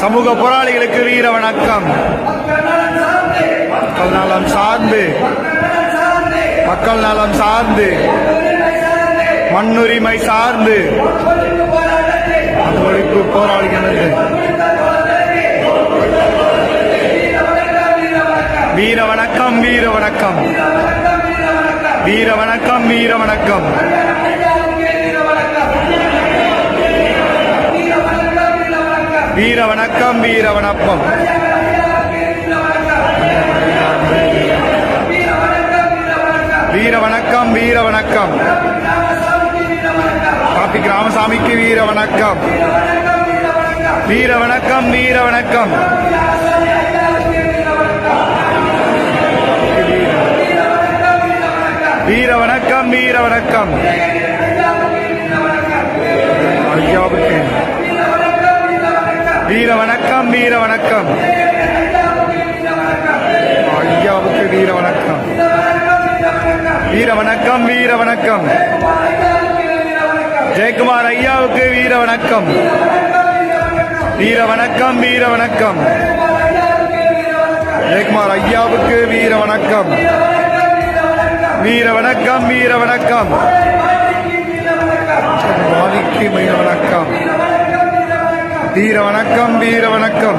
சமூக போராளிகளுக்கு வீர வணக்கம். மக்கள் நலம் சார்ந்து மக்கள் நலம் சார்ந்து மண்ணுரிமை சார்ந்து ஒழிப்பு போராளிகளுக்கு வீர வணக்கம். வீர வணக்கம். வீர வணக்கம். வீர வணக்கம். வீர வணக்கம். வீர வணக்கம். வீர வணக்கம். வீர வணக்கம். காப்பி ராமசாமிக்கு வீர வணக்கம். வீர வணக்கம். வீர வணக்கம். வீர வணக்கம். வீர வணக்கம். ஐயாவுக்கு வீர வணக்கம். வீர வணக்கம். ஐயாவுக்கு வீர வணக்கம். வீர வணக்கம். வீர வணக்கம். ஜெயக்குமார் ஐயாவுக்கு வீர வணக்கம். வீர வணக்கம். வீர வணக்கம். ஜெயக்குமார் ஐயாவுக்கு வீர வணக்கம். வீர வணக்கம். வீர வணக்கம். வாதிக்கு வீர வணக்கம். வீர வணக்கம். வீர வணக்கம்.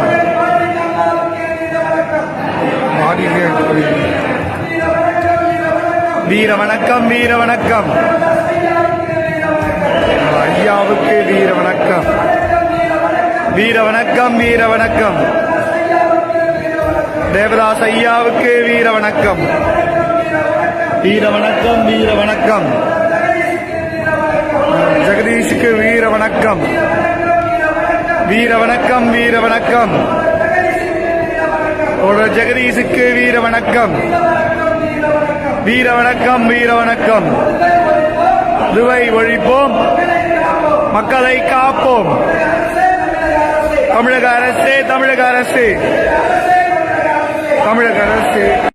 வீர வணக்கம். வீர வணக்கம். ஐயாவுக்கு வீர வணக்கம். வீர வணக்கம். வீர வணக்கம். தேவதாஸ் ஐயாவுக்கு வீர வணக்கம். வீர வணக்கம். வீர வணக்கம். ஜெகதீஷுக்கு வீர வணக்கம். வீர வணக்கம். வீர வணக்கம். ஜெகதீஷுக்கு வீர வணக்கம். வீர வணக்கம். வீர வணக்கம். துவை ஒழிப்போம், மக்களை காப்போம். தமிழக அரசே, தமிழக அரசே, தமிழக அரசே.